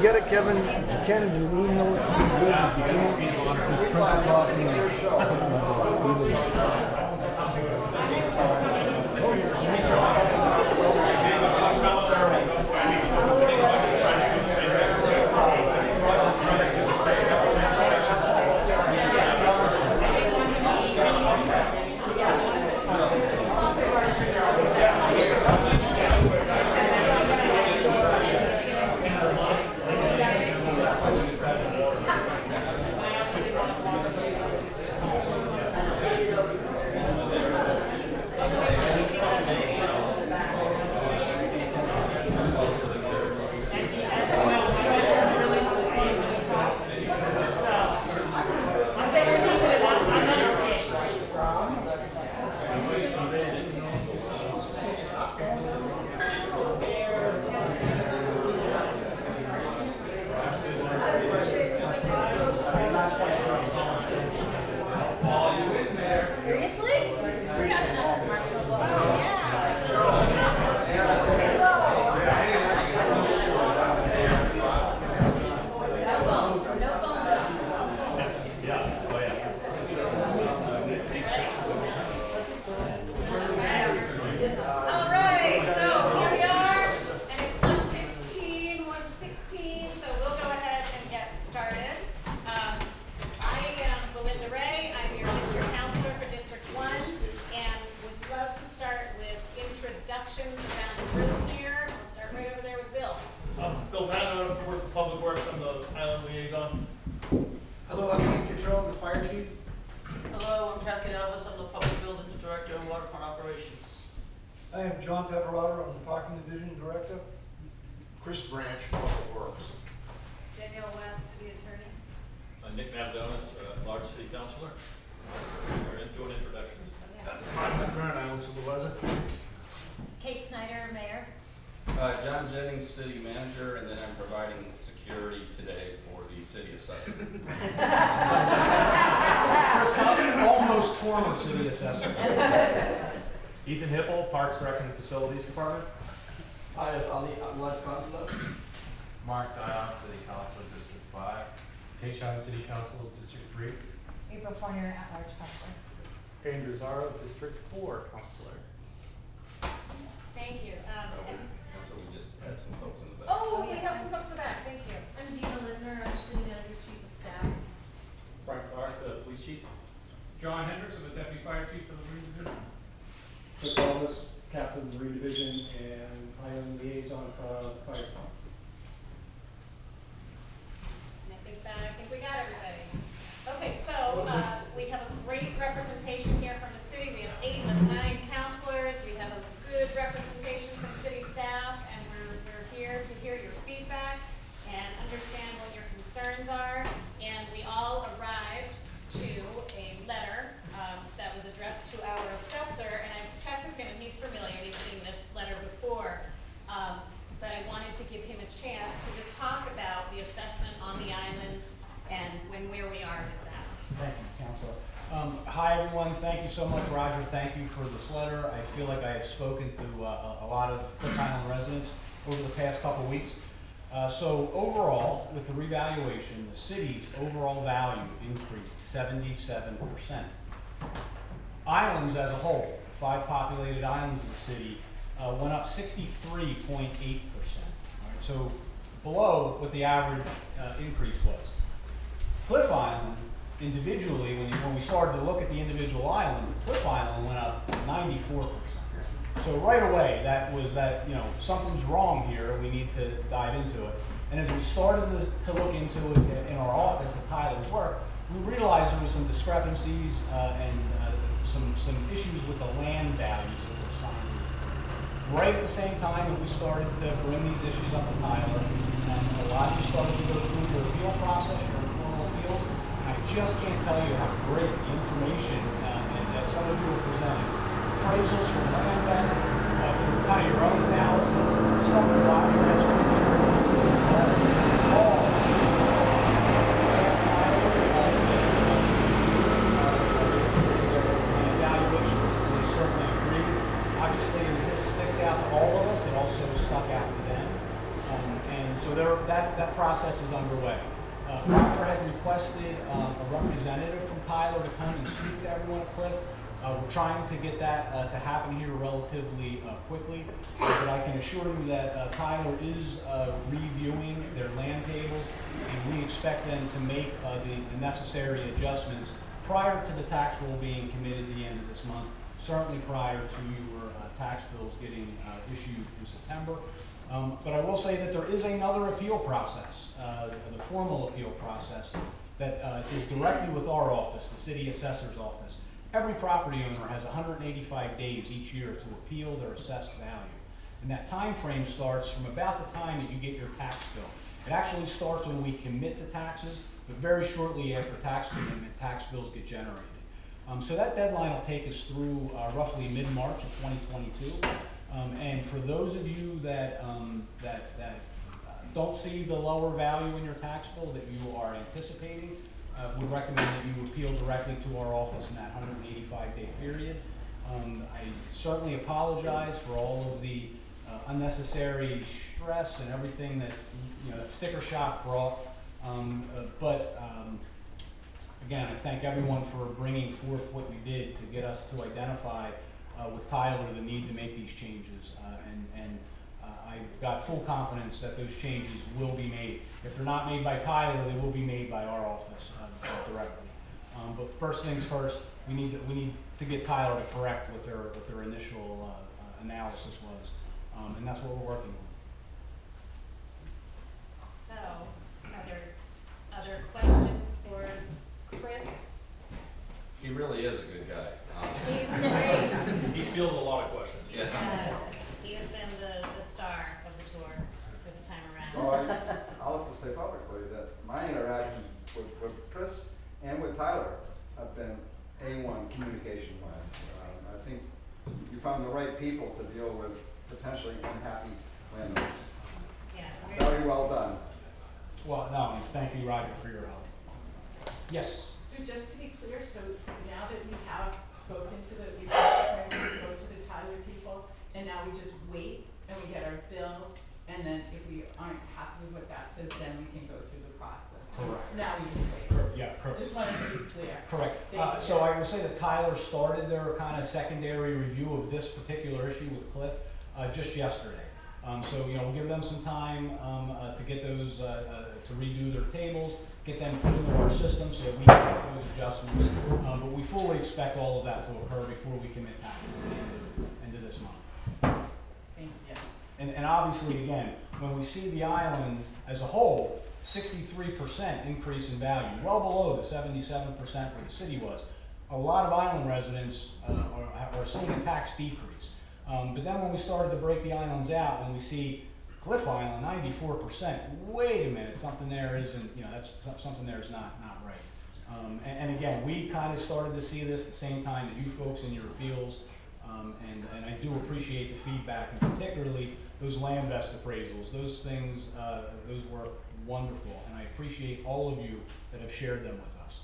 Get it, Kevin. Ken, you email it to me good. If you don't, just print it off City manager, and then I'm providing security today for the city assessor. Almost former city assessor. Ethan Hipple, Parks, Rec, and Facilities Department. Ayaz Ali, At-Large Councilor. Mark Dion, City Councilor, District 5. Tayshaun, City Council, District 3. April Fournier, At-Large Councilor. Andrew Zaro, District 4 Councilor. Thank you. So we just had some folks in the back. Oh, we have some folks in the back. Thank you. I'm Dina Lindner, I'm City Manager's Chief of Staff. Frank Clark, the Police Chief. John Hendricks, I'm the Deputy Fire Chief for the Marine Division. Chris Elvis, Captain of the Marine Division, and I am liaison for the fire department. I think we got everybody. Okay, so we have a great representation here from the city. We have 8 of 9 councilors. We have a good representation from city staff, and we're here to hear your feedback and understand what your concerns are. And we all arrived to a letter that was addressed to our assessor, and I've checked with him, and he's familiar. He's seen this letter before. But I wanted to give him a chance to just talk about the assessment on the islands and where we are with that. Thank you, Councilor. Hi, everyone. Thank you so much, Roger. Thank you for this letter. I feel like I have spoken to a lot of Cook Island residents over the past couple weeks. So overall, with the revaluation, the city's overall value increased 77%. Islands as a whole, 5 populated islands in the city, went up 63.8%. Right? So below what the average increase was. Cliff Island individually, when we started to look at the individual islands, Cliff Island went up 94%. So right away, that was that, you know, something's wrong here, we need to dive into it. And as we started to look into it in our office at Tyler's work, we realized there was some discrepancies and some issues with the land values that were assigned. Right at the same time that we started to bring these issues up to Tyler, a lot of you started to go through your appeal process, your informal appeals. And I just can't tell you how great the information and that some of you are presenting. Appraisals from LandVest, kind of your own analysis, stuff that Roger has put together in the city's letter, all evaluations, and they certainly agree. Obviously, as this sticks out to all of us, it also stuck out to them. And so that process is underway. Roger has requested a representative from Tyler to come and speak to everyone at Cliff. We're trying to get that to happen here relatively quickly, but I can assure you that Tyler is reviewing their land tables, and we expect them to make the necessary adjustments prior to the tax roll being committed at the end of this month, certainly prior to your tax bills getting issued in September. But I will say that there is another appeal process, the formal appeal process, that is directly with our office, the city assessor's office. Every property owner has 185 days each year to appeal their assessed value. And that time frame starts from about the time that you get your tax bill. It actually starts when we commit the taxes, but very shortly after tax commitment, tax bills get generated. So that deadline will take us through roughly mid-March of 2022. And for those of you that don't see the lower value in your tax bill that you are anticipating, we recommend that you appeal directly to our office in that 185-day period. I certainly apologize for all of the unnecessary stress and everything that that sticker shock brought. Again, I thank everyone for bringing forth what you did to get us to identify with Tyler the need to make these changes. I've got full confidence that those changes will be made. If they're not made by Tyler, they will be made by our office directly. But first things first, we need to get Tyler to correct what their initial analysis was, and that's what we're working on. So, are there other questions for Chris? He really is a good guy, honestly. He's great. He's fielded a lot of questions. Yeah. Yes, he has been the star of the tour this time around. Well, I'll have to say publicly that my interactions with Chris and with Tyler have been A1 communication-wise. I think you found the right people to deal with potentially unhappy landowners. Yeah, Very well done. Well, no, thank you, Roger, for your help. Yes. So just to be clear, so now that we have spoken to we spoke to the Tyler people, and now we just wait and we get our bill, and then if we aren't happy with what that says, then we can go through the process. Correct. Now we just wait. Yeah, correct. Just wanted to be clear. Correct. So I will say that Tyler started their kind of secondary review of this particular issue with Cliff just yesterday. So we'll give them some time to get those, to redo their tables, get them put into our system so that we can make those adjustments. But we fully expect all of that to occur before we commit taxes at the end of this month. Thank you. And obviously, again, when we see the islands as a whole, 63% increase in value, well below the 77% where the city was. A lot of island residents are seeing a tax decrease. But then when we started to break the islands out and we see Cliff Island, 94%, wait a minute, something there isn't, that's something there is not right. And again, we kind of started to see this at the same time that you folks in your appeals, and I do appreciate the feedback, and particularly those LandVest appraisals. Those things, those were wonderful, and I appreciate all of you that have shared them with us.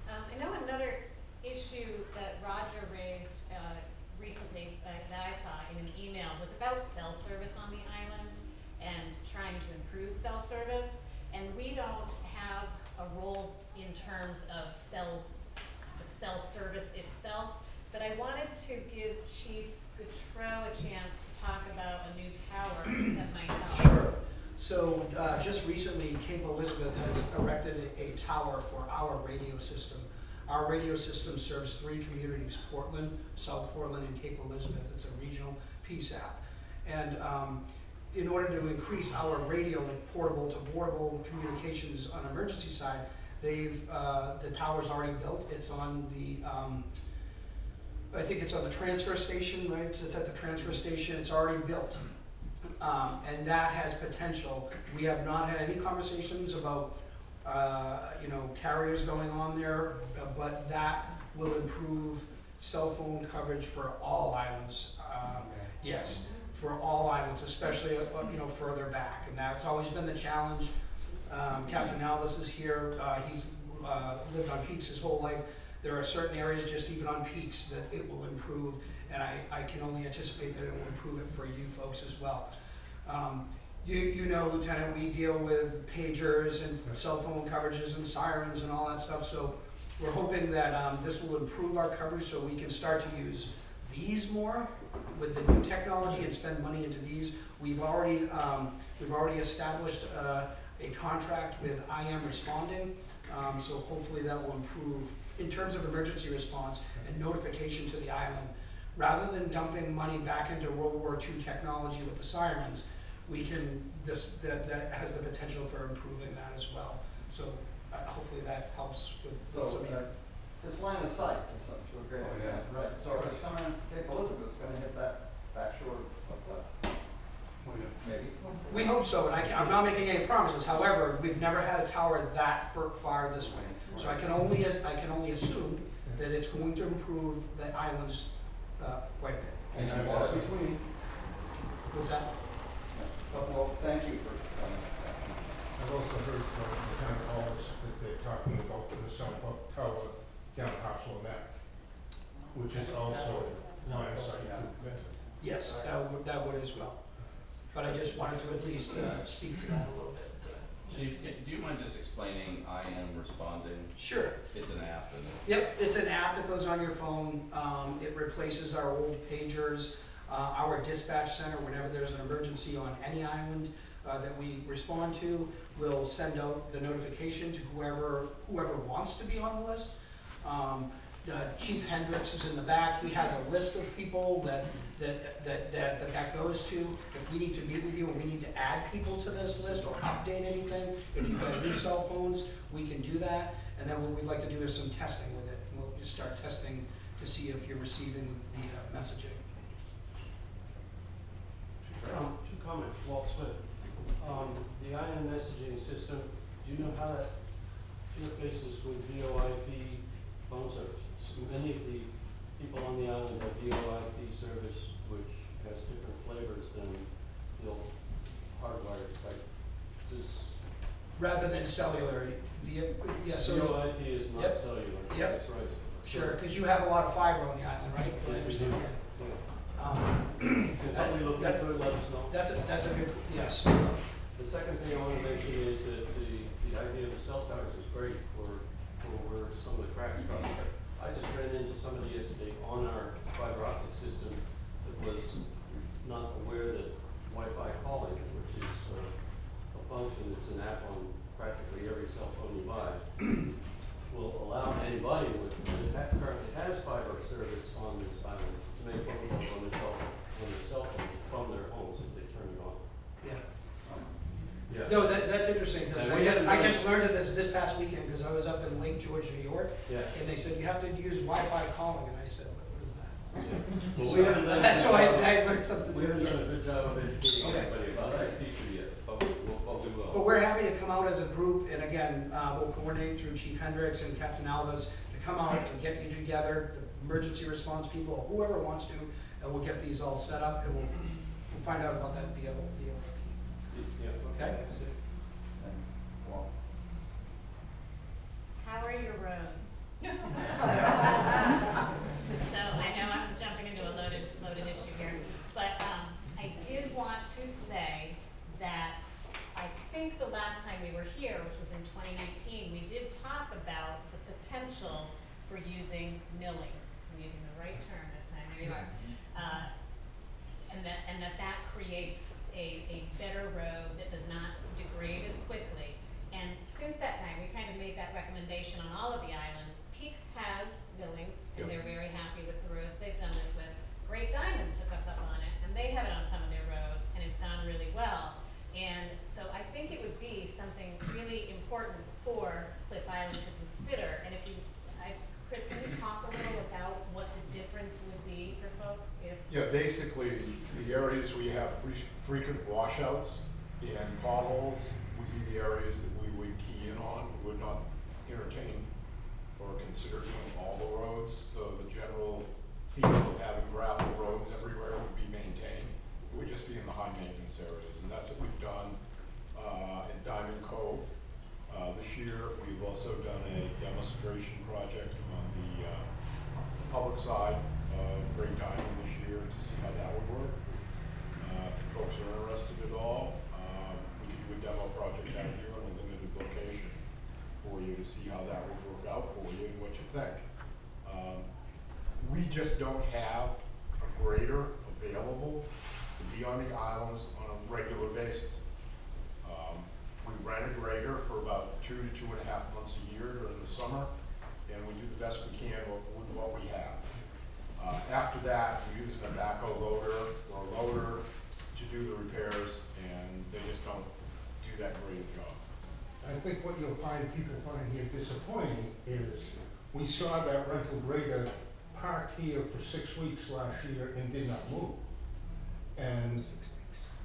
I know another issue that Roger raised recently that I saw in an email was about cell service on the island and trying to improve cell service. And we don't have a role in terms of the cell service itself, but I wanted to give Chief Gautreaux a chance to talk about a new tower that might help. Sure. So just recently, Cape Elizabeth has erected a tower for our radio system. Our radio system serves 3 communities, Portland, South Portland, and Cape Elizabeth. It's a regional PSAP. And in order to increase our radio, like portable to boardable communications on emergency side, the tower's already built. It's on the, I think it's on the transfer station, right? It's at the transfer station. It's already built. And that has potential. We have not had any conversations about, carriers going on there, but that will improve cell phone coverage for all islands. Yes, for all islands, especially further back, and that's always been the challenge. Captain Alvis is here. He's lived on peaks his whole life. There are certain areas, just even on peaks, that it will improve, and I can only anticipate that it will improve it for you folks as well. You know, Lieutenant, we deal with pagers and cell phone coverages and sirens and all that stuff, so we're hoping that this will improve our coverage so we can start to use these more with the new technology and spend money into these. We've already established a contract with IM Responding, so hopefully that will improve in terms of emergency response and notification to the island. Rather than dumping money back into World War II technology with the sirens, we can, that has the potential for improving that as well. So hopefully that helps with So, this line of sight is something to a great extent, right? So if it's coming, Cape Elizabeth, it's gonna hit that back shore of the, maybe? We hope so, and I'm not making any promises. However, we've never had a tower that far this way. So I can only assume that it's going to improve the island's quite a bit. And you are between. What's that? Well, thank you for coming. I've also heard from Lieutenant Wallace that they're talking about the cell phone tower down Household Neck, which is also line of sight. Yes, that would as well. But I just wanted to at least speak to that a little bit. Chief, do you mind just explaining IM Responding? Sure. It's an app, isn't it? Yep, it's an app that goes on your phone. It replaces our old pagers, our dispatch center. Whenever there's an emergency on any island that we respond to, we'll send out the notification to whoever wants to be on the list. Chief Hendricks is in the back. He has a list of people that goes to. If we need to meet with you and we need to add people to this list or update anything, if you've got new cell phones, we can do that. And then what we'd like to do is some testing with it. We'll just start testing to see if you're receiving the messaging. Two comments, Walt Smith. The IM messaging system, do you know how that interfaces with VoIP phone service? So many of the people on the island have VoIP service, which has different flavors than the old hardwired type. Rather than cellular, so VoIP is not Yep. cellular. Yep. That's right. sure, because you have a lot of fiber on the island, right? Yes, we do. Can somebody look into it, let us know? That's a good, yes. The second thing I want to mention is that the idea of the cell towers is great for where some of the cracks come. I just ran into somebody yesterday on our fiber optic system that was not aware that Wi-Fi calling, which is a function that's an app on practically every cell phone you buy, will allow anybody that currently has fiber service on this island to make phone calls on their cell phone from their homes if they turn it on. Yeah. Yeah. No, that's interesting, because And I just learned of this past weekend, because I was up in Lake George, New York, Yeah. and they said, you have to use Wi-Fi calling, and I said, what is that? Well, we haven't done That's why I learned something. We haven't done a good job of educating Okay. everybody about that feature yet, but we will. But we're happy to come out as a group, and again, we'll coordinate through Chief Hendricks and Captain Alvis to come out and get you together, the emergency response people, whoever wants to, and we'll get these all set up, and we'll find out about that via. Yeah. Okay? Thanks. Well, How are your roads? So I know I'm jumping into a loaded issue here, but I did want to say that I think the last time we were here, which was in 2019, we did talk about the potential for using millings. I'm using the right term this time. There you are. And that creates a better road that does not downgrade as quickly. And since that time, we kind of made that recommendation on all of the islands. Peaks has Billings, and they're very happy with the roads they've done this with. Great Diamond took us up on it, and they have it on some of their roads, and it's gone really well. And so I think it would be something really important for Cliff Island to consider. And if you, Chris, can you talk a little about what the difference would be for folks if? Yeah, basically, the areas where you have frequent washouts and potholes would be the areas that we would key in on. We would not entertain or consider doing all the roads. So the general feel of having gravel roads everywhere would be maintained. It would just be in the high maintenance areas, and that's what we've done in Diamond Cove. This year, we've also done a demonstration project on the public side of Great Diamond this year to see how that would work. If you folks are interested at all, we could do a demo project out here in a limited location for you to see how that would work out for you and what you think. We just don't have a grader available to be on the islands on a regular basis. We rent a grader for about 2 to 2.5 months a year during the summer, and we do the best we can with what we have. After that, we're using a backhoe loader or a loader to do the repairs, and they just don't do that great a job. I think what you'll find people find here disappointing is we saw that rental grader parked here for 6 weeks last year and did not move. And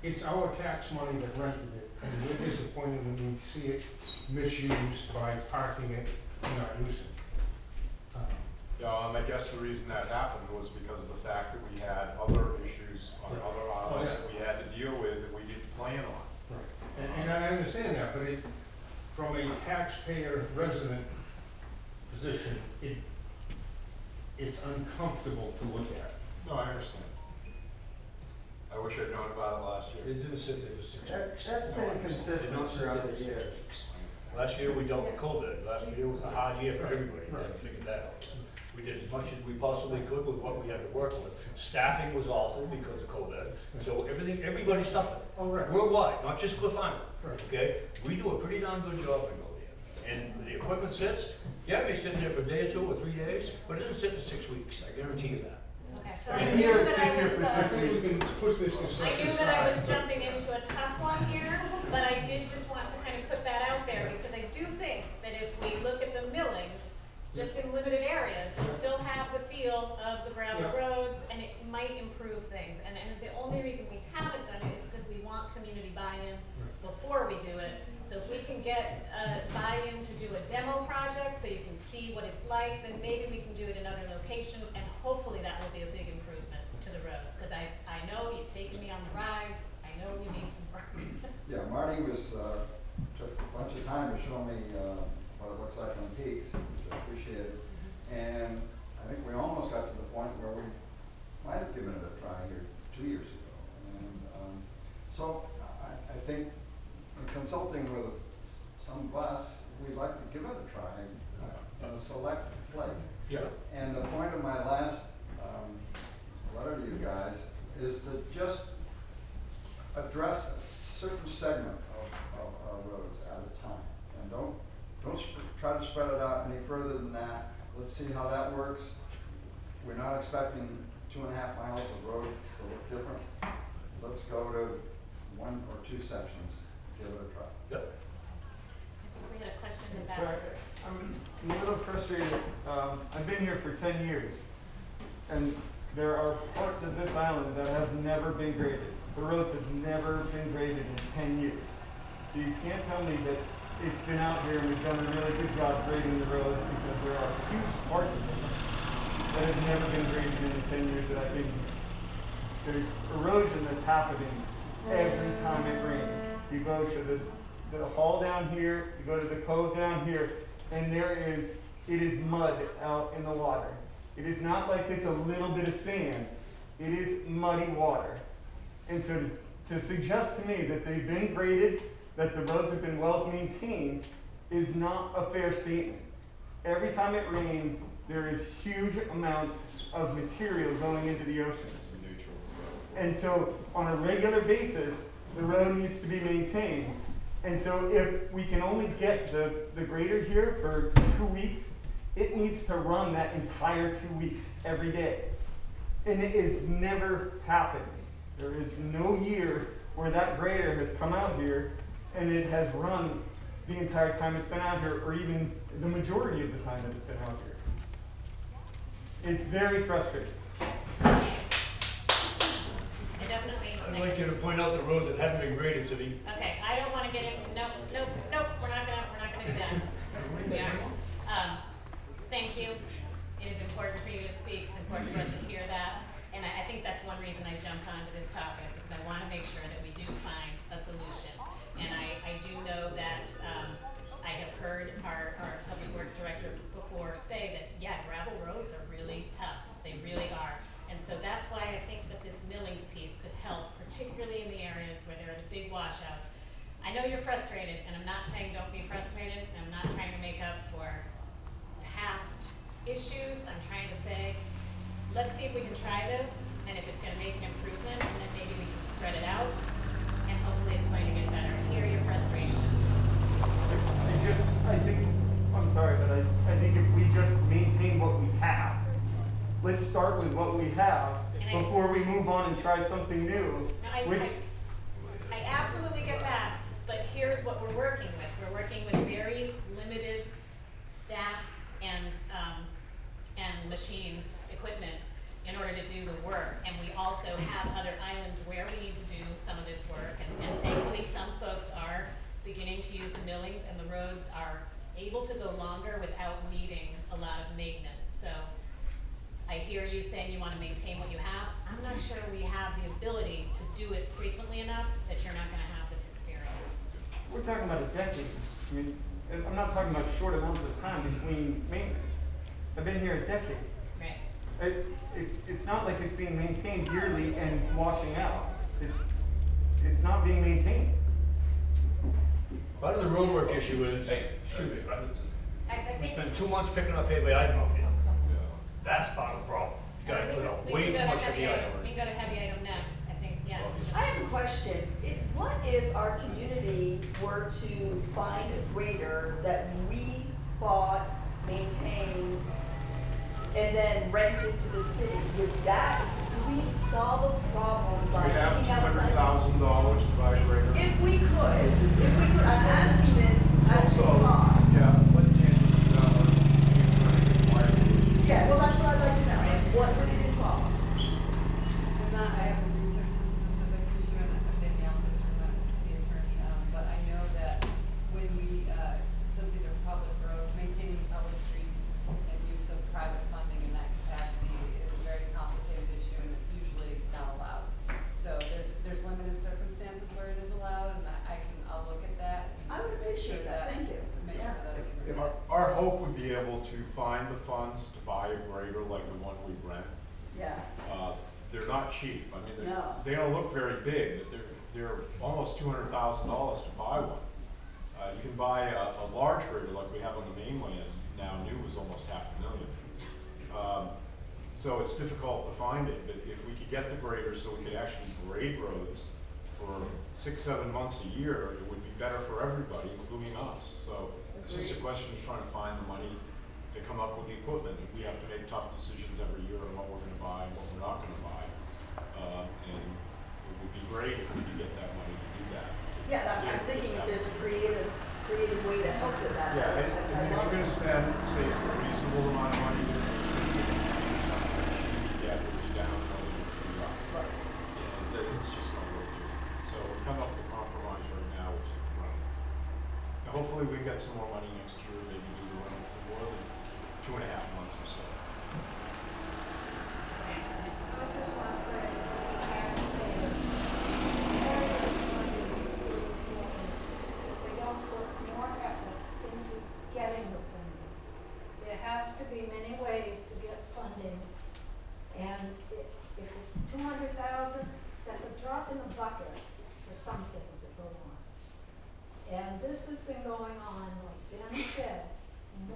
it's our tax money that rented it, and we're disappointed when we see it misused by parking it and not using it. I guess the reason that happened was because of the fact that we had other issues on other islands that we had to deal with that we didn't plan on. Right. And I understand that, but from a taxpayer resident position, it's uncomfortable to look at. No, I understand. I wish I'd known about it last year. It didn't sit there for 6 weeks. That's been consistent throughout the years. Last year we dealt with COVID. Last year was a hard year for everybody. We had to figure that out. We did as much as we possibly could with what we had to work with. Staffing was altered because of COVID. So everybody suffered. Oh, right. Worldwide, not just Cliff Island. Right. Okay? We do a pretty darn good job in over here. And the equipment sits, yeah, it may sit there for a day or 2 or 3 days, but it doesn't sit for 6 weeks. I guarantee you that. Okay, so I knew that I was, I think we can push this to I knew that I was jumping into a tough one here, but I did just want to kind of put that out there because I do think that if we look at the millings, just in limited areas, you still have the feel of the gravel roads and it might improve things. And the only reason we haven't done it is because we want community buy-in before we do it. So if we can get buy-in to do a demo project so you can see what it's like, then maybe we can do it in other locations and hopefully that will be a big improvement to the roads. Because I know you've taken me on the rides, I know we need some work. Yeah, Marty took a bunch of time to show me what it looks like on peaks, which I appreciated. And I think we almost got to the point where we might have given it a try here 2 years ago. And so I think in consulting with some of us, we'd like to give it a try in a select place. Yeah. And the point of my last letter to you guys is to just address a certain segment of our roads at a time. And don't try to spread it out any further than that. Let's see how that works. We're not expecting 2.5 miles of road to look different. Let's go to 1 or 2 sections. Give it a try. Yep. We had a question in the Sorry, back. I'm a little frustrated. I've been here for 10 years, and there are parts of this island that have never been graded. The roads have never been graded in 10 years. So you can't tell me that it's been out here and we've done a really good job grading the roads, because there are huge parts of this that have never been graded in the 10 years that I've been here. There's erosion that's happening every time it rains. You go to the hall down here, you go to the cove down here, and it is mud out in the water. It is not like it's a little bit of sand. It is muddy water. And so to suggest to me that they've been graded, that the roads have been well maintained, is not a fair statement. Every time it rains, there is huge amounts of material going into the oceans. And so on a regular basis, the road needs to be maintained. And so if we can only get the grader here for 2 weeks, it needs to run that entire 2 weeks every day. And it is never happened. There is no year where that grader has come out here and it has run the entire time it's been out here, or even the majority of the time that it's been out here. It's very frustrating. I definitely. I'd like you to point out the roads that haven't been graded to the. Okay, I don't wanna get in, nope, we're not gonna do that. We aren't. Thank you. It is important for you to speak, it's important for us to hear that. And I think that's one reason I jumped onto this topic, because I wanna make sure that we do find a solution. And I do know that, I have heard our public works director before say that, yeah, gravel roads are really tough. They really are. And so that's why I think that this millings piece could help, particularly in the areas where there are the big washouts. I know you're frustrated, and I'm not saying don't be frustrated, and I'm not trying to make up for past issues. I'm trying to say, let's see if we can try this, and if it's gonna make an improvement, and then maybe we can spread it out, and hopefully it's going to get better. I hear your frustration. I'm sorry, but I think if we just maintain what we have, let's start with what we have before we move on and try something new. I absolutely get that, but here's what we're working with. We're working with very limited staff and machines, equipment, in order to do the work. And we also have other islands where we need to do some of this work. And thankfully, some folks are beginning to use the millings, and the roads are able to go longer without needing a lot of maintenance. So I hear you saying you want to maintain what you have. I'm not sure we have the ability to do it frequently enough that you're not going to have this experience. We're talking about a decade. I mean, I'm not talking about short amounts of time between maintenance. I've been here a decade. Right. It's not like it's being maintained yearly and washing out. It's not being maintained. Part of the roadwork issue is, excuse me, we spent 2 months picking up heavy item out here. That's part of the problem. You guys put out way too much heavy item. We can go to heavy item next, I think, yeah. I have a question. What if our community were to find a grader that we bought, maintained, and then rented to the city? Would we solve a problem by We have looking outside? $200,000 to buy a grader. If we could, I'm asking this as a thought. Yeah, what Yeah, well, that's what I'd like to know. What would it involve? I haven't researched this specific issue, and I'm Danielle, Mr. City Attorney, but I know that when we, since these are public roads, maintaining public streets and use of private funding in that capacity is a very complicated issue, and it's usually not allowed. So there's limited circumstances where it is allowed, and I'll look at that. I would appreciate that, thank you. Make sure that I can. Our hope would be able to find the funds to buy a grader like the one we rent. Yeah. They're not cheap. I mean, No. they don't look very big, but they're almost $200,000 to buy one. You can buy a large grader like we have on the mainland now. New is almost $500,000. So it's difficult to find it. But if we could get the grader so we could actually grade roads for 6-7 months a year, it would be better for everybody, including us. So it's just a question of trying to find the money to come up with the equipment. We have to make tough decisions every year on what we're going to buy and what we're not going to buy. And it would be great if we could get that money to do that. Yeah, I'm thinking if there's a creative way to help with that. Yeah, and if you're going to spend, say, a reasonable amount of money, yeah, it would be down, it would be up. And it's just not worth it. So we come up with a compromise right now, which is the run. Now, hopefully we get some more money next year, maybe do the run for more than 2.5 months or so. To be many ways to get funding, and if it's 200,000, that's a drop in the bucket for some things that go on. And this has been going on, like Ben said,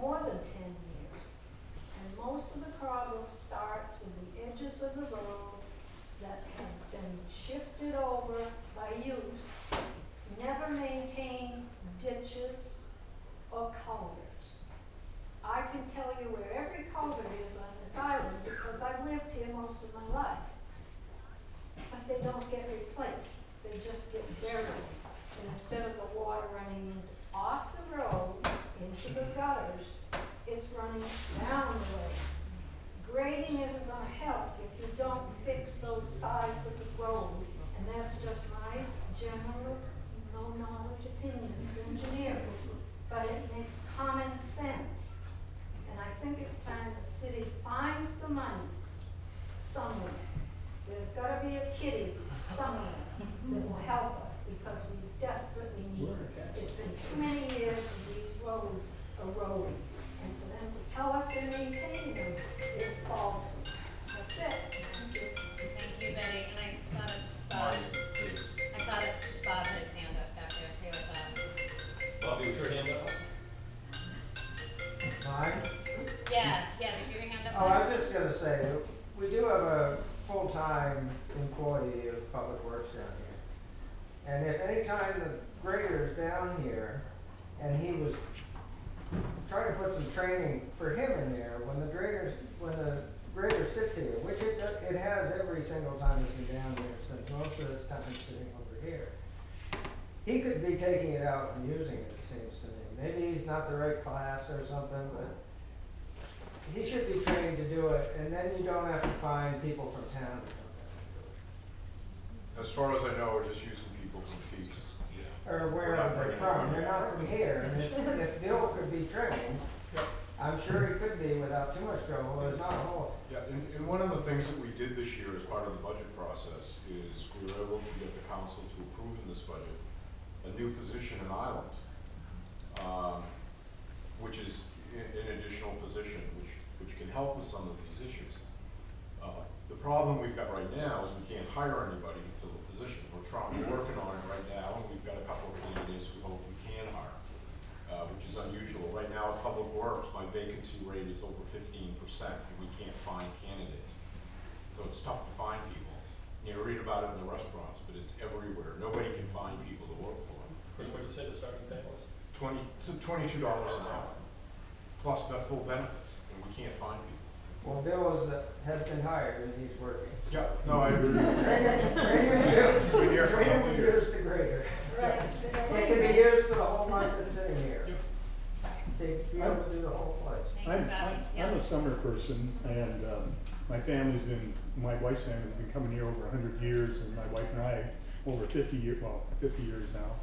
more than 10 years. And most of the problem starts with the edges of the road that have been shifted over by use, never maintained ditches or culverts. I can tell you where every culvert is on this island because I've lived here most of my life. But they don't get replaced, they just get buried. And instead of the water running off the road into the gutters, it's running down the road. Grading isn't gonna help if you don't fix those sides of the road. And that's just my general, no knowledge opinion of engineering. But it makes common sense. And I think it's time the city finds the money somewhere. There's gotta be a kitty somewhere that will help us because we desperately need it. It's been too many years of these roads eroding. And for them to tell us they're maintaining them is false. That's it. Thank you. Thank you, Betty, and I saw that, Marty, please. I saw that Bob had his hand up back there too. Bobby, was your hand up? Mine? Yeah, did you have your hand up? Oh, I was just gonna say, we do have a full-time employee of Public Works down here. And if any time the grader's down here, and he was trying to put some training for him in there, when the grader sits here, which it has every single time it's been down there, spends most of its time sitting over here. He could be taking it out and using it, it seems to me. Maybe he's not the right class or something, but he should be trained to do it, and then you don't have to find people from town to come down and do it. As far as I know, we're just using people from Peaks. Or where they're from, they're not from here, and if Bill could be trained, I'm sure he could be without too much trouble, there's not a whole. Yeah, and one of the things that we did this year as part of the budget process is we were able to get the council to approve in this budget a new position in Islands, which is an additional position, which can help with some of these issues. The problem we've got right now is we can't hire anybody to fill the position. We're working on it right now, and we've got a couple of candidates we hope we can hire, which is unusual. Right now at Public Works, my vacancy rate is over 15%, and we can't find candidates. So it's tough to find people. You read about it in the restaurants, but it's everywhere. Nobody can find people to work for them. Chris, what did you say the starting pay was? $22 an hour, plus full benefits, and we can't find people. Well, Bill has been hired and he's working. Yeah, no, I agree. Train him to use the grader. Right. It can be used for the whole month that's sitting here. Be able to do the whole place. I'm a summer person, and my wife's family's been coming here over 100 years, and my wife and I over 50 years now.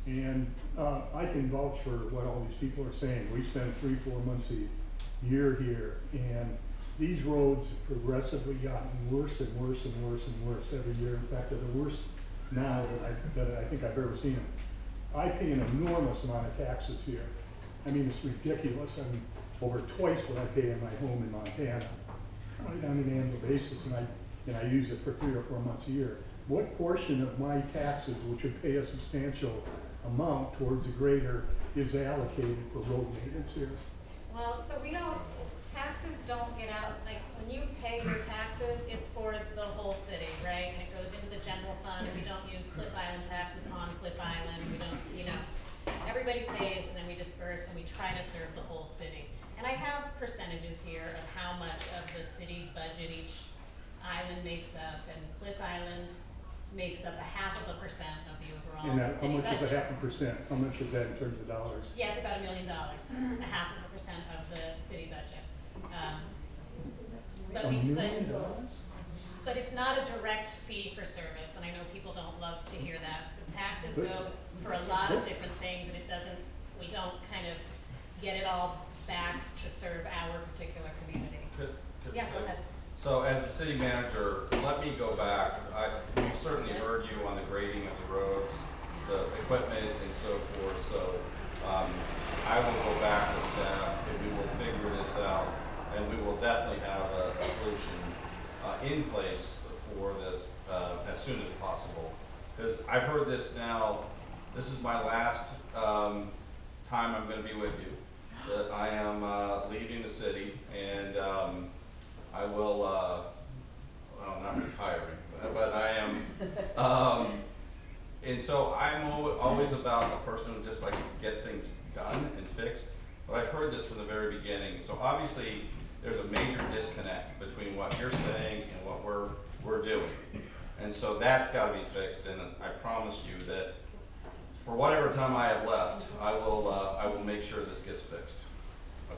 And I can vouch for what all these people are saying. We spend 3-4 months a year here, and these roads have progressively gotten worse and worse and worse and worse every year. In fact, they're the worst now that I think I've ever seen them. I pay an enormous amount of taxes here. I mean, it's ridiculous. I mean, over twice what I pay in my home in Montana, on an annual basis, and I use it for 3 or 4 months a year. What portion of my taxes, which would pay a substantial amount towards a grader, is allocated for road maintenance here? Well, so taxes don't get out, like, when you pay your taxes, it's for the whole city, right? And it goes into the general fund, and we don't use Cliff Island taxes on Cliff Island, we don't, everybody pays, and then we disperse, and we try to serve the whole city. And I have percentages here of how much of the city budget each island makes up, and Cliff Island makes up 0.5% of the overall And how city much is budget. 0.5%? How much is that in terms of dollars? Yeah, it's about $1 million, 0.5% of the city budget. But $1 million? but it's not a direct fee for service, and I know people don't love to hear that. The taxes go for a lot of different things, and we don't kind of get it all back to serve our particular community. Yeah, go ahead. So as the city manager, let me go back. We've certainly heard you on the grading of the roads, the equipment and so forth. So I will go back to staff and we will figure this out, and we will definitely have a solution in place for this as soon as possible. Because I've heard this now, this is my last time I'm going to be with you. That I am leaving the city, and I will, well, I'm not retiring, but I am, And so I'm always about a person who just likes to get things done and fixed, but I've heard this from the very beginning. So obviously, there's a major disconnect between what you're saying and what we're doing. And so that's gotta be fixed, and I promise you that for whatever time I have left, I will make sure this gets fixed.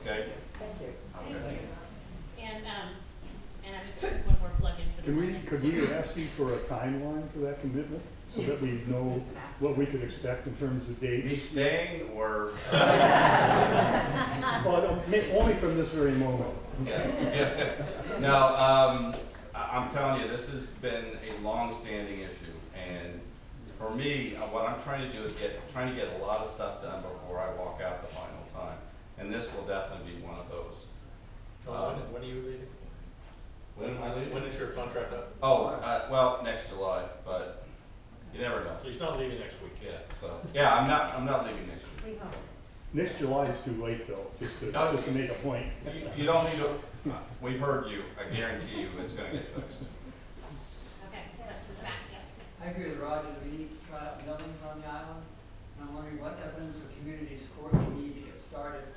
Okay? Thank you. Okay. And I'm just putting one more plug in for the finance Could we ask you for a timeline for that commitment, so that we know what we could expect in terms of dates? Me staying or? Well, only from this very moment. Yeah. No, I'm telling you, this has been a long-standing issue, and for me, what I'm trying to do is trying to get a lot of stuff done before I walk out the final time, and this will definitely be one of those. John, when are you leaving? When am I leaving? When is your contract up? Oh, well, next July, but you never know. So he's not leaving next week. Yeah. So yeah, I'm not leaving next week. We hope. Next July is too late, though, just to make a point. You don't need to. We've heard you. I guarantee you, it's going to get fixed. Okay, questions back, yes. I agree with Roger, we need to try out buildings on the island, and I'm wondering what evidence of community support we need to get started.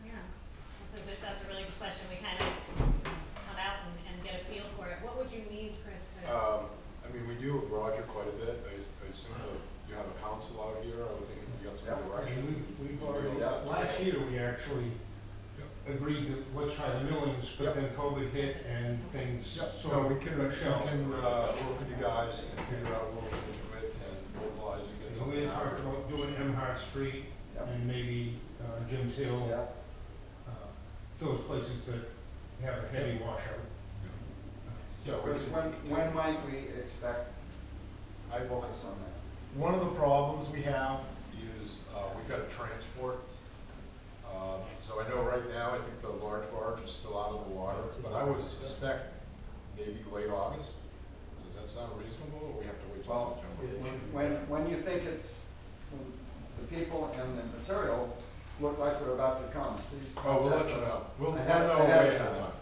Yeah, that's a really good question. We kind of come out and get a feel for it. What would you need, Chris, to? I mean, we do with Roger quite a bit. I assume that you have a council out here. I would think you got some direction. We've already, last year, we actually agreed to, let's try the millings, but then COVID hit and things sort of we can work shell. with you guys and figure out what we can commit and mobilize and get So something we out. talked about doing Emhart Street and maybe Jim's Hill, those places that have a heavy washout. So when might we expect focus on that? One of the problems we have is we've got to transport. So I know right now, I think the large barge is still out of the water, but I would suspect maybe late August. Does that sound reasonable, or we have to wait till September? When you think it's, the people and the material look like they're about to come, please. Oh, we'll let you know. We'll know way ahead of time.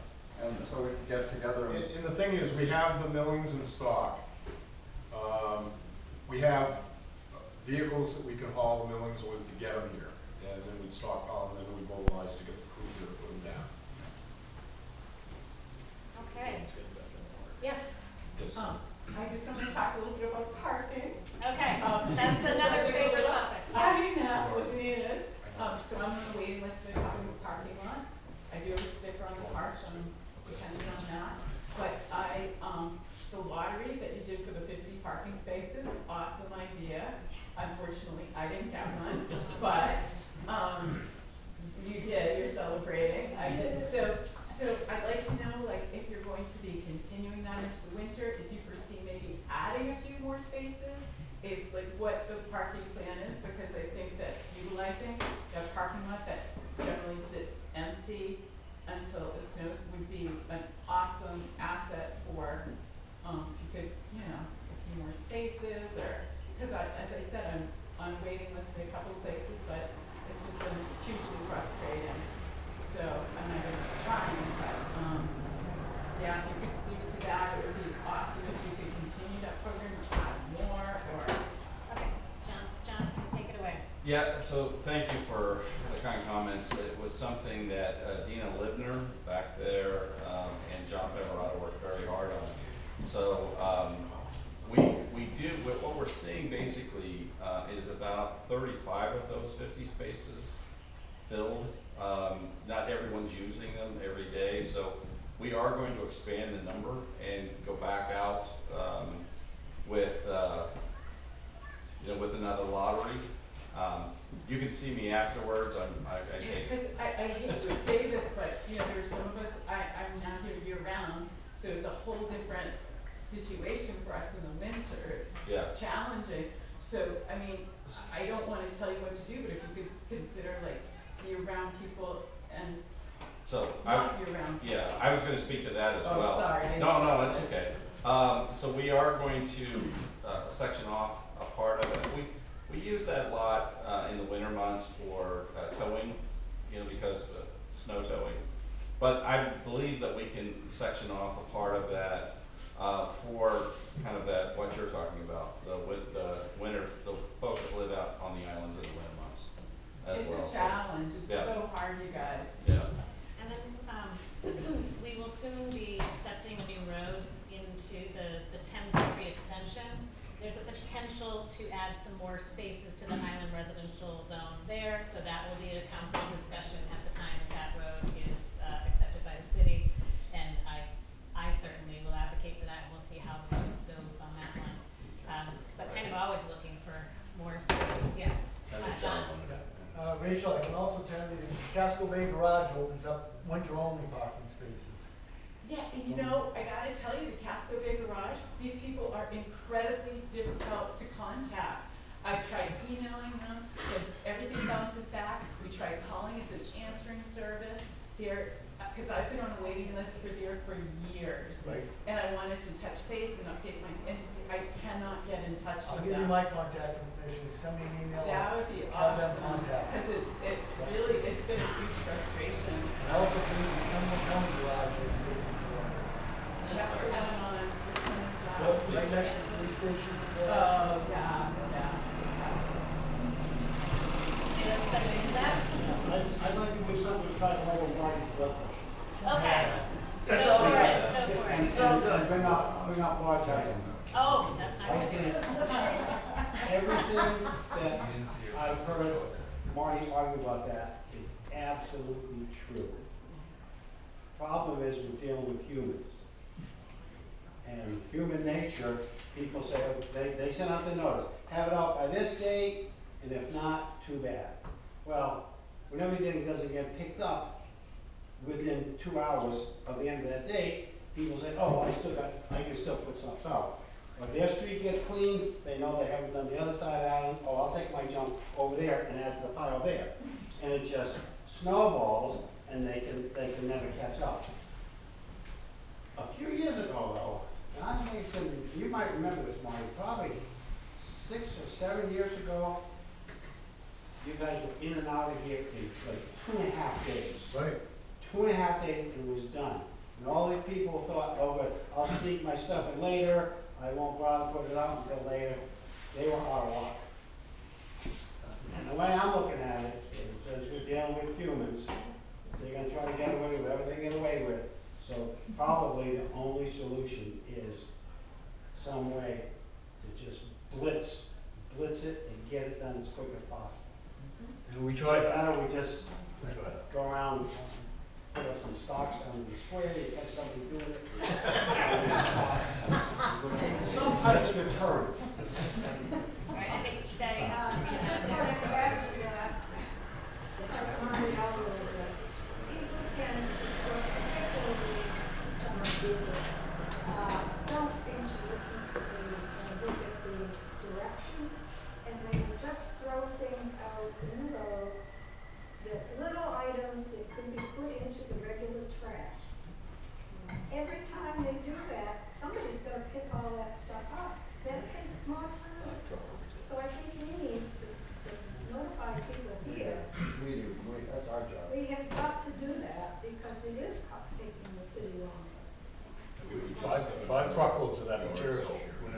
And so we can get together. And the thing is, we have the millings in stock. We have vehicles that we can haul the millings with to get them here. And then we'd stockpile them, and then we'd mobilize to get the crew here to put them down. Okay. Yes. Yes. I just want to talk a little bit about parking. Okay, that's another favorite topic. I know what it is. So I'm on the waiting list for a couple of parking lots. I do have a sticker on the car, so I'm depending on that. But the lottery that you did for the 50 parking spaces, awesome idea. Unfortunately, I didn't get one, but you did. You're celebrating. I did. So I'd like to know, like, if you're going to be continuing that into the winter, if you foresee maybe adding a few more spaces, if like what the parking plan is, because I think that utilizing the parking lot that generally sits empty until it snows would be an awesome asset for if you could, a few more spaces, or because as I said, I'm on a waiting list in a couple of places, but it's just been hugely frustrating. So I'm not even trying, but yeah, if you could speak to that, it would be awesome if you could continue that program or add more, or. Okay, John's gonna take it away. Yeah, so thank you for the kind comments. It was something that Dina Libner back there and John Feverado worked very hard on. So we do, what we're seeing basically is about 35 of those 50 spaces filled. Not everyone's using them every day, so we are going to expand the number and go back out with with another lottery. You can see me afterwards. Because I hate to say this, but there's some of us. I'm not here year round, so it's a whole different situation for us in the winter. It's challenging. So I mean, I don't want to tell you what to do, but if you could consider like year-round people and not year-round people. Yeah, I was going to speak to that as well. Sorry. No, that's okay. So we are going to section off a part of it. We use that lot in the winter months for towing, because of snow towing. But I believe that we can section off a part of that for kind of that, what you're talking about, the winter, the folks that live out on the island in the winter months as well. It's a challenge, it's Yeah. so hard, you guys. Yeah. And then, we will soon be accepting a new road into the Thames Street extension. There's a potential to add some more spaces to the island residential zone there, so that will be a council discussion at the time that road is accepted by the city. And I certainly will advocate for that, and we'll see how the road goes on that one. But kind of always looking for more spaces, yes. John? Rachel, I can also tell you, the Casco Bay Garage opens up winter-only parking spaces. Yeah, and you know, I gotta tell you, the Casco Bay Garage, these people are incredibly difficult to contact. I've tried emailing them, everything bounces back. We tried calling, it's an answering service. Because I've been on a waiting list for years. Right. And I wanted to touch base and update and I cannot get in touch I'll with give them. you my contact information, send me an email. That would be Have them awesome, contact. because it's really, it's been a huge frustration. And I also believe the Cumberland County Garage has spaces for it. That's the one on, which one is that? Right next to the police station. Oh, yeah. I'd like to do something to try to level Marty's blood pressure. Okay. Go That's for all it, right. go for it. And bring up blood pressure. Oh, that's not gonna do it. Everything that I've heard Marty argue about that is absolutely true. Problem is we're dealing with humans. And human nature, people say, they send out the notice, have it out by this date, and if not, too bad. Well, when everything doesn't get picked up within 2 hours of the end of that date, people say, oh, I can still put stuff out. If their street gets cleaned, they know they haven't done the other side of the island, oh, I'll take my junk over there and add to the pile there. And it just snowballs, and they can never catch up. A few years ago, though, and I'm thinking, you might remember this, Marty, probably 6 or 7 years ago, you guys were in and out of here in like 2.5 days. Right. 2.5 days, and it was done. And all the people thought, oh, but I'll sneak my stuff in later, I won't bother putting it out until later. They were out of luck. And the way I'm looking at it is, as we're dealing with humans, they're gonna try to get away with whatever they get away with. So probably the only solution is some way to just blitz it and get it done as quick as possible. And we tried that. Why don't we just go around, put up some stocks down in the square, you catch somebody doing it. Some type of deterrent. All right, I think Betty has something to add there. People tend to, particularly summer visitors, don't seem to listen to look at the directions, and they just throw things out in the road, the little items that could be put into the regular trash. Every time they do that, somebody's gonna pick all that stuff up. That takes more time. So I think we need to notify people here. We do, that's our job. We have got to do that because it is taking the city long. Five truckloads of that material went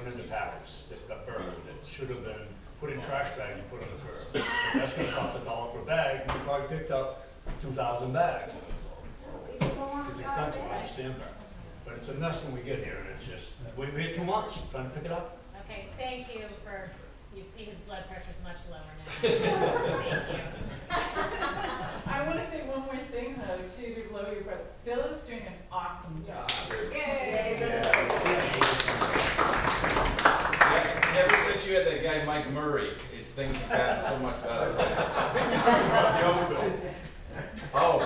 into packets that got burned. It should have been put in trash bags and put on the curb. That's gonna cost $1 per bag, and we probably picked up 2,000 bags. It's expensive, I understand that. But it's a mess when we get here, and it's just, we had 2 months trying to pick it up. Okay, thank you for, you see his blood pressure's much lower now. Thank you. I want to say one more thing though, to blow your breath. Bill is doing an awesome job. Yay! Ever since you had that guy Mike Murray, things have gotten so much better. I think you're talking about the other bill. Oh.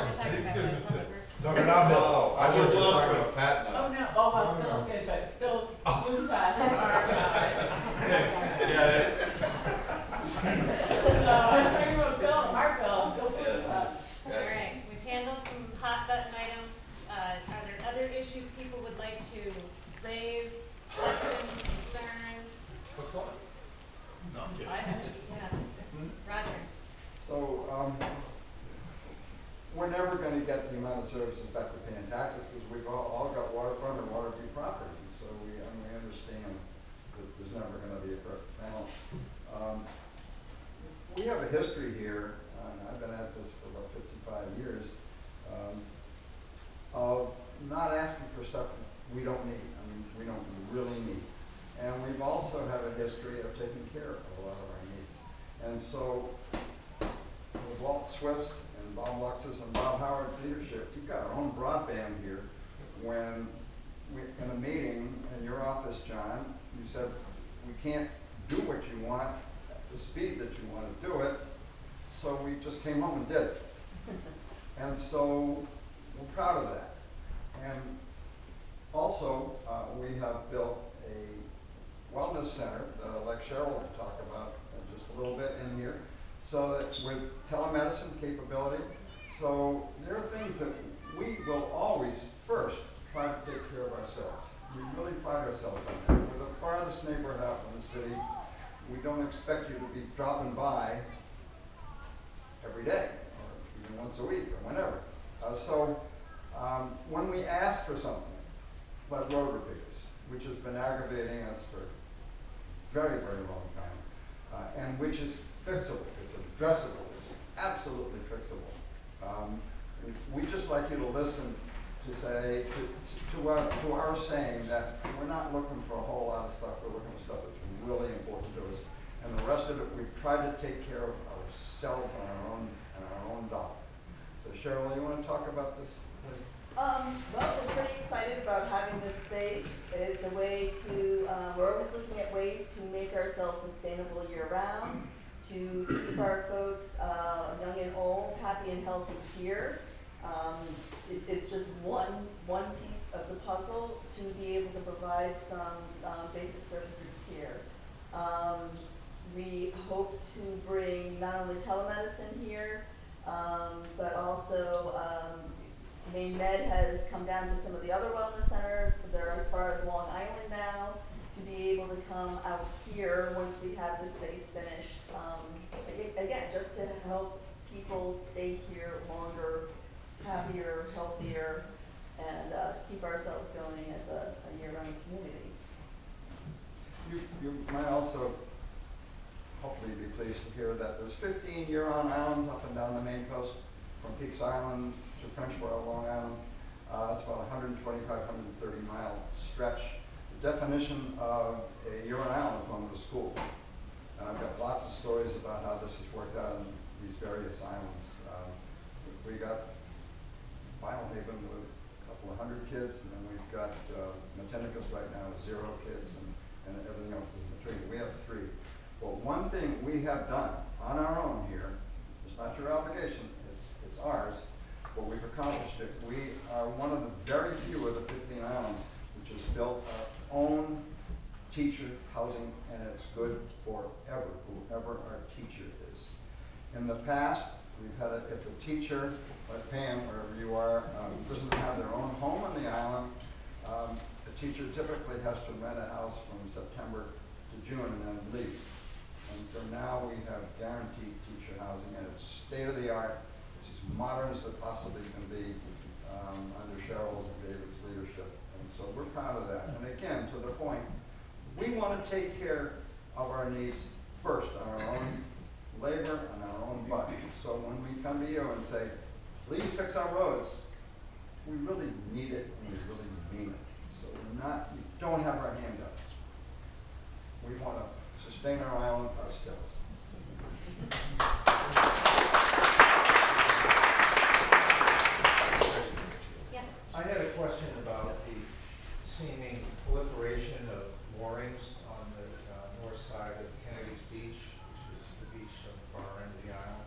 Talking about Bill. Oh, I thought you were talking about Pat now. Oh no, oh well, Bill's good, but Bill flew fast, our guy. Yeah. No, I was talking about Bill, our Bill flew fast. All right, we've handled some hot button items. Are there other issues people would like to raise, questions, concerns? What's that? No, I'm kidding. 5 minutes, yeah. Roger. So, we're never gonna get the amount of services back to paying taxes, because we've all got waterfront and waterfront properties, so we understand that there's never gonna be a perfect balance. We have a history here, and I've been at this for about 55 years, of not asking for stuff we don't need, we don't really need. And we've also had a history of taking care of a lot of our needs. And so, with Walt Swift's and Bob Lux's and Bob Howard's leadership, we've got our own broadband here. When we, in a meeting in your office, John, you said, we can't do what you want at the speed that you want to do it, so we just came home and did it. And so, we're proud of that. And also, we have built a wellness center that I'd like Cheryl to talk about in just a little bit in here, so that with telemedicine capability, so there are things that we will always first try to take care of ourselves. We really pride ourselves on that. We're the farthest neighborhood out in the city. We don't expect you to be dropping by every day, or even once a week, or whenever. When we ask for something, like road repairs, which has been aggravating us for a very, very long time, and which is fixable, it's addressable, it's absolutely fixable. We just like you to listen to say, to our saying that we're not looking for a whole lot of stuff, we're looking for stuff that's really important to us. And the rest of it, we've tried to take care of ourselves on our own dollar. So Cheryl, you want to talk about this? Well, we're pretty excited about having this space. It's a way to, we're always looking at ways to make ourselves sustainable year-round, to keep our folks, young and old, happy and healthy here. It's just one piece of the puzzle to be able to provide some basic services here. We hope to bring not only telemedicine here, but also Maine Med has come down to some of the other wellness centers. They're as far as Long Island now, to be able to come out here once we have the space finished. Again, just to help people stay here longer, happier, healthier, and keep ourselves going as a year-round community. You might also hopefully be pleased to hear that there's 15 year-round islands up and down the Maine coast, from Peaks Island to Frenchboro, Long Island. That's about 125, 130 mile stretch. The definition of a year-round island is going to school. And I've got lots of stories about how this has worked out in these various islands. We got Vilehaven with a couple of hundred kids, and then we've got Matinicus right now with 0 kids, and everything else is in between. We have 3. But one thing we have done on our own here, it's not your obligation, it's ours, but we've accomplished it. We are one of the very few of the 15 islands which has built our own teacher housing, and it's good forever, whoever our teacher is. In the past, we've had if a teacher, like Pam, wherever you are, doesn't have their own home on the island, the teacher typically has to rent a house from September to June and then leave. And so now we have guaranteed teacher housing, and it's state-of-the-art. It's as modern as it possibly can be under Cheryl's and David's leadership. And so we're proud of that. And again, to the point, we want to take care of our needs first on our own labor and our own budget. So when we come to you and say, please fix our roads, we really need it and we really mean it. So we don't have our hand up. We want to sustain our island ourselves. Yes. I had a question about the seeming proliferation of moorings on the north side of Kennedy's Beach, which is the beach on the far end of the island.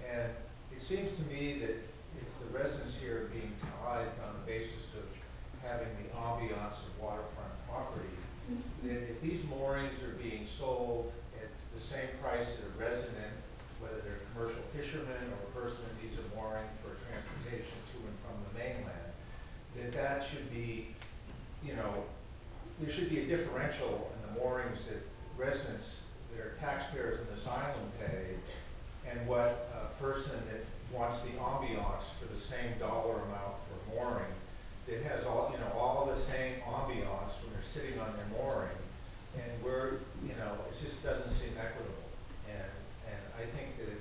And it seems to me that if the residents here are being tithed on the basis of having the ambiance of waterfront property, that if these moorings are being sold at the same price that a resident, whether they're commercial fishermen or a person that needs a mooring for transportation to and from the mainland, that should be, there should be a differential in the moorings that residents, that are taxpayers in this island pay, and what a person that wants the ambiance for the same dollar amount for mooring. It has all, all the same ambiance when they're sitting on their mooring. And it just doesn't seem equitable. And I think that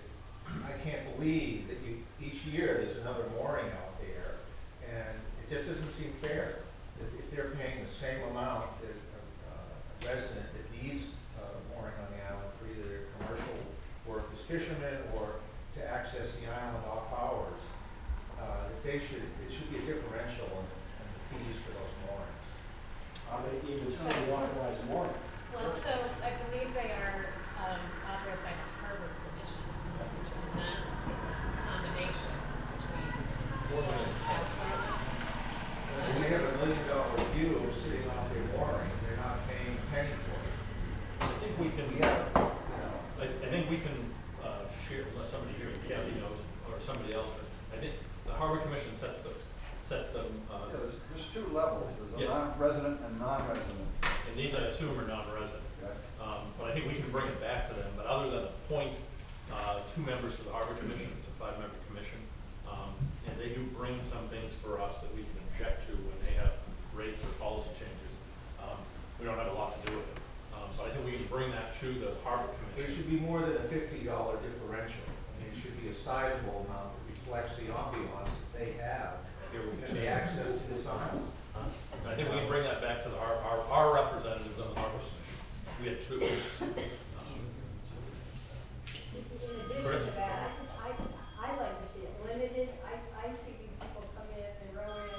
I can't believe that each year there's another mooring out there, and it just doesn't seem fair. If they're paying the same amount that a resident that needs mooring on the island for either their commercial work as fishermen or to access the island off hours, it should be a differential in the fees for those moorings. Are they even city authorized moorings? Well, so I believe they are authorized by the Harbor Commission, which is not, it's a combination between. If they have $1 million view sitting off their mooring, they're not paying a penny for it. I think we can, I think we can share, unless somebody here, Kathy knows, or somebody else, but I think the Harbor Commission sets them. There's two levels, there's a Yeah. resident and non-resident. And these I assume are non-resident. But I think we can bring it back to them, but other than appoint 2 members to the Harbor Commission, it's a 5-member commission. And they do bring some things for us that we can object to when they have rates or policy changes. We don't have a lot to do with it. But I think we can bring that to the Harbor There Commission. should be more than a $50 differential. I mean, it should be a sizable amount that reflects the ambiance that they have and the access to this island. I think we can bring that back to our representatives on the Harbor Commission. We had 2. In addition to that, I like to see it limited. I see these people come in, they row in,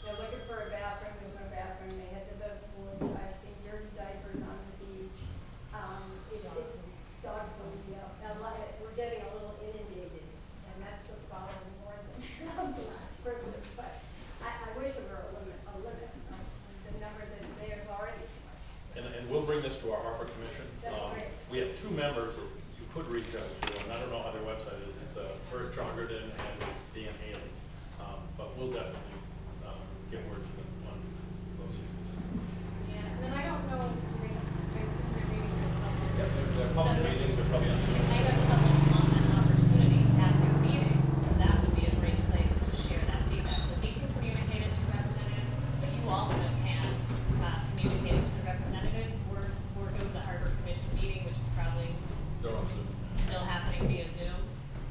they're looking for a bathroom, there's no bathroom, they head to the woods. I've seen dirty diapers on the beach. It's dog phobia. We're getting a little inundated, and that's what's bothering me more than ambulance privilege. But I wish there were a limit. The number that's there is already too much. And we'll bring this to our Harbor Commission. That's great. We have 2 members that you could reach out to, and I don't know how their website is. It's Bert Jongerden and it's Dan Haley. But we'll definitely get word to them on those issues. Yeah, and then I don't know, I assume their meetings are public. Yep, their public meetings are probably on They Zoom. might have public comment opportunities at their meetings, so that would be a great place to share that feedback. So we can communicate it to representatives, but you also can communicate it to the representatives, or go to the Harbor Commission meeting, which is probably They're on Zoom. still happening via Zoom,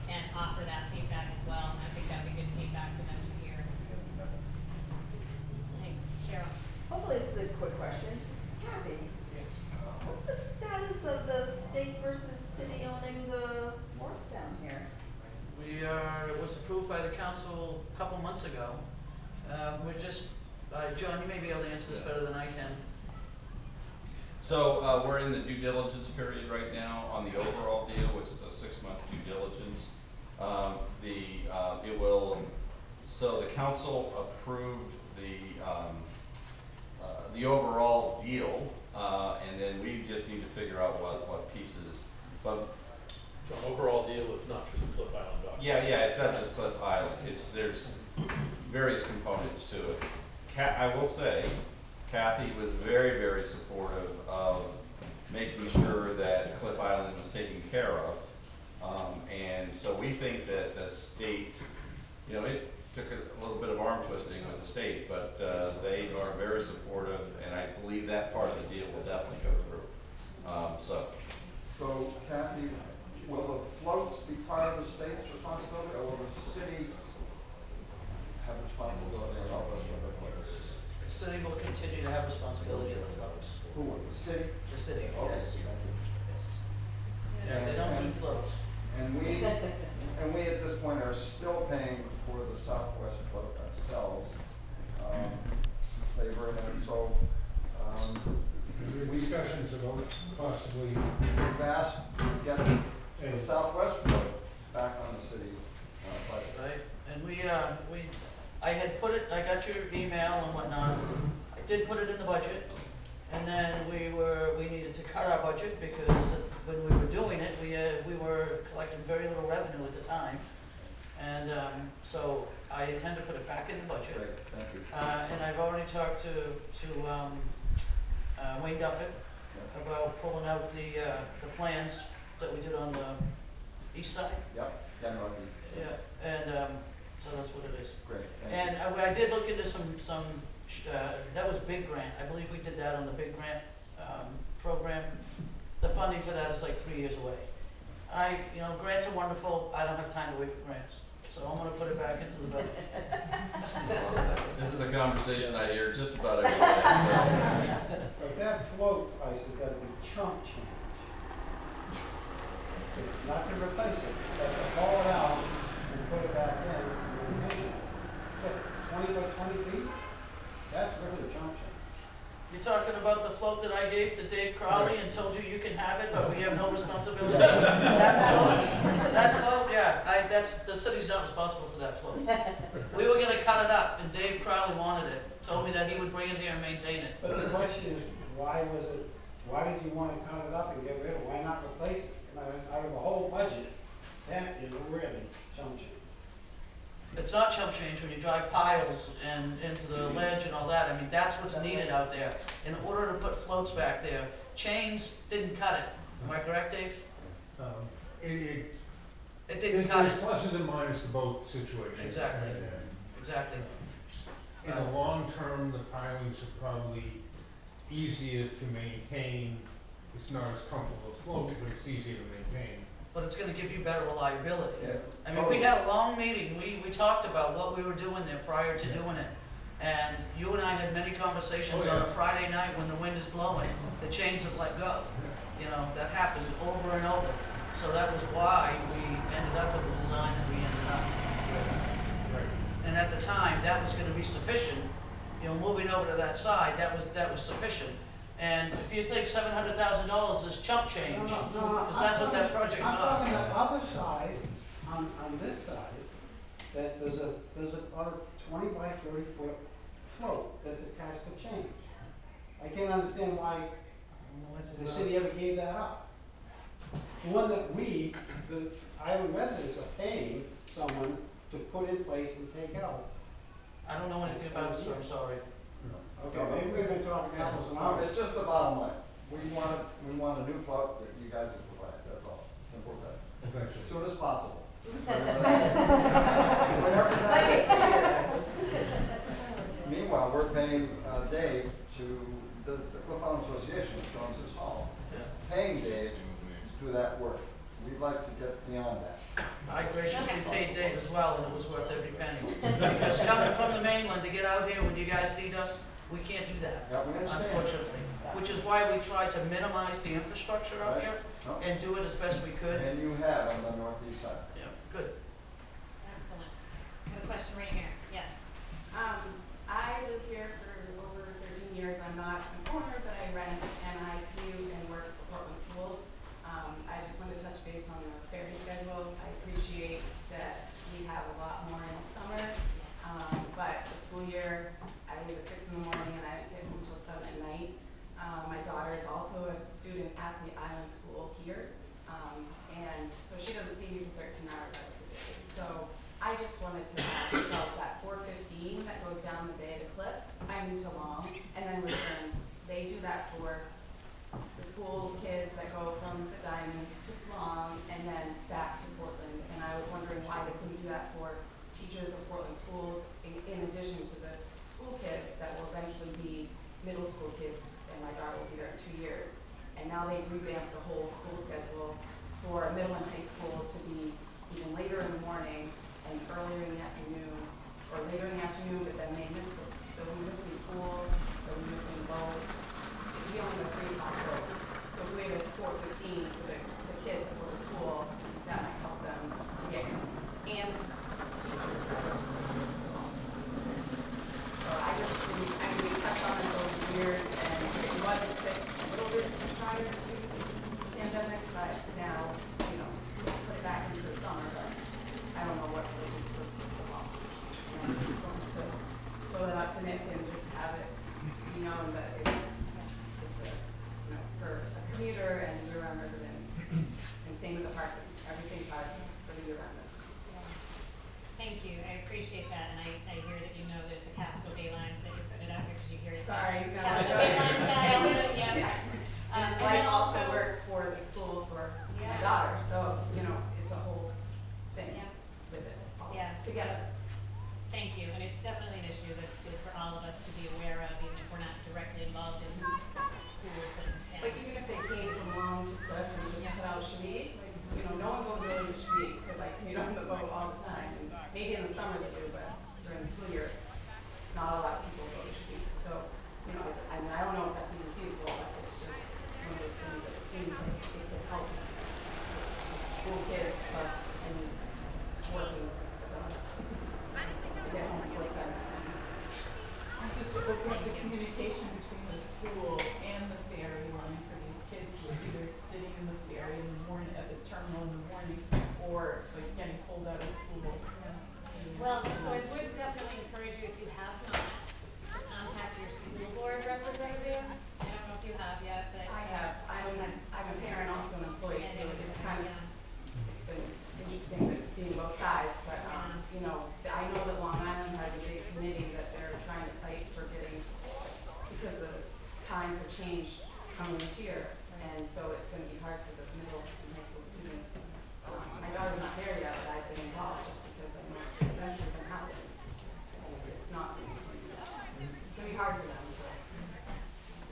and offer that feedback as well. And I think that'd be good feedback for them to hear. Thanks, Cheryl. Hopefully this is a quick question. Kathy, what's the status of the state versus city owning the wharf down here? It was approved by the council a couple months ago. We're just, John, you may be able to answer this better than I can. So we're in the due diligence period right now on the overall deal, which is a 6-month due diligence. So the council approved the overall deal, and then we just need to figure out what pieces. But So overall deal with not just Cliff Island Dock. yeah, it's not just Cliff Island. There's various components to it. I will say, Kathy was very, very supportive of making sure that Cliff Island was taken care of. And so we think that the state, it took a little bit of arm twisting with the state, but they are very supportive, and I believe that part of the deal will definitely go through. So Kathy, will the floats be part of the state's responsibility, or will the city have responsibility for all those other floats? The city will continue to have responsibility of the floats. Who will, the city? The city, Okay. yes. Yes. Yeah, they don't do floats. And we at this point are still paying for the Southwest float ourselves. Labor and so, Discussions about possibly we've asked to get the Southwest float back on the city budget. Right, and I had put it, I got your email and whatnot, I did put it in the budget, and then we needed to cut our budget because when we were doing it, we were collecting very little revenue at the time. And so I intend to put it back in the budget. Great, thank you. And I've already talked to Wayne Duffett about pulling out the plans that we did on the east side. Yep, Yeah, and, so that's what it is. Great, thank And you. I did look into that was big grant, I believe we did that on the big grant, program. The funding for that is like 3 years away. Grants are wonderful, I don't have time to wait for grants, so I'm gonna put it back into the budget. This is a conversation I hear just about every day, But that float price has gotta be chump change. Not to replace it, but to haul it out and put it back in and maintain it. What, 20 by 20 feet? That's really chump change. You're talking about the float that I gave to Dave Crowley and told you can have it, but we have no responsibility? That float, yeah, the city's not responsible for that float. We were gonna cut it up, and Dave Crowley wanted it, told me that he would bring it here and maintain it. But the question is, why did you want to cut it up and get rid of it? Why not replace it? Out of the whole budget, that is really chump change. It's not chump change when you drive piles and into the ledge and all that. I mean, that's what's needed out there. In order to put floats back there, chains didn't cut it. Am I correct, Dave? It didn't cut There's it. pluses and minuses to both situations. Exactly. And, Exactly. in the long term, the pilings are probably easier to maintain. It's not as comfortable to float, but it's easier to maintain. But it's gonna give you better reliability. Yeah. I mean, we had a long meeting, we talked about what we were doing there prior to doing it. And you and I had many conversations Oh, on yeah. a Friday night when the wind is blowing, the chains have let go. You know, that happened over and over. So that was why we ended up with the design that we ended up. Right. And at the time, that was gonna be sufficient, moving over to that side, that was sufficient. And if you think $700,000 is chump change, because that's what that project cost. I'm talking the other side, on this side, that there's about a 20 by 30 foot float that's attached to change. I can't understand why the city ever gave that up. The one that we, the island residents, are paying someone to put in place and take out. I don't know anything about it, so I'm sorry. Okay, maybe we've been talking apples and No, oranges. it's just the bottom line. We want a new float that you guys have provided, that's all. Simple as that. Eventually. As soon as possible. Whenever that is. Meanwhile, we're paying Dave the Cliff Island Association, Jones's Hall, paying Dave to do that work. We'd like to get beyond that. I graciously paid Dave as well, and it was worth every penny. Because coming from the mainland to get out here when you guys need us, we can't do that, Yeah, we understand. unfortunately. Which is why we tried to minimize the infrastructure out Right. here No. and do it as best we could. And you have on the northeast side. Yeah, good. Excellent. I have a question right here. Yes. I live here for over 13 years. I'm not an owner, but I rent and I commute and work for Portland Schools. I just wanted to touch base on the ferry schedule. I appreciate that we have a lot more in the summer, but the school year, I leave at 6 in the morning and I get home until 7 at night. My daughter is also a student at the island school here, and so she doesn't see me for 13 hours out of the day. So I just wanted to ask about that 415 that goes down the bay to Cliff, I mean to Long, and then returns. They do that for the school kids that go from the Diamonds to Long and then back to Portland. And I was wondering why they couldn't do that for teachers of Portland schools in addition to the school kids that will eventually be middle school kids, and my daughter will be there in 2 years. And now they've revamped the whole school schedule for middle and high school to be even later in the morning and earlier in the afternoon, or later in the afternoon, but then they'll be missing school, they'll be missing both. It'll be only the 3 o'clock road. So if we made it 4:15 for the kids that go to school, that might help them to get here. And teachers that go to school. So we touched on this over the years, and it was fixed a little bit prior to the pandemic, but now, put it back into the summer, but I don't know what we'll do for the fall. And I just wanted to throw that out to Nick and just have it be known that it's for a commuter and a year-round resident. And same with the parking, everything's positive for the year-round resident. Thank you. I appreciate that, and I hear that you know that it's a Casco Bay Lines that you're putting it out here because you hear it. Sorry, no, Casco I Bay don't. Lines guy, yeah. And his And wife then also works for the school for my Yeah. daughter, so, it's a whole thing Yeah. with it. communication between the school and the ferry line for these kids who are either sitting in the ferry in the morning, at the terminal in the morning, or like getting pulled out of school. Well, so I would definitely encourage you, if you have not, to contact your school board representatives. I don't know if you have yet, but I'm a parent, also an employee, so it's kind of, it's been interesting that being both sides, but, you know, I know that Long Island has a big committee that they're trying to fight for getting, because the times have changed coming this year, and so it's gonna be hard for the middle and high school students. My daughter's not there yet, but I've been involved just because I know it's eventually gonna happen. And it's not, it's gonna be hard for them to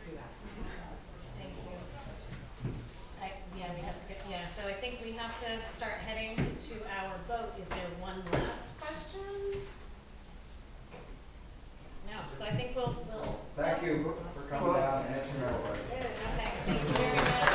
do that. thank you. Yeah, we have to get, yeah, so I think we have to start heading to our vote. Is there one last question? No, so I think we'll. Thank you for coming down and answering our questions. Okay, thank you very much.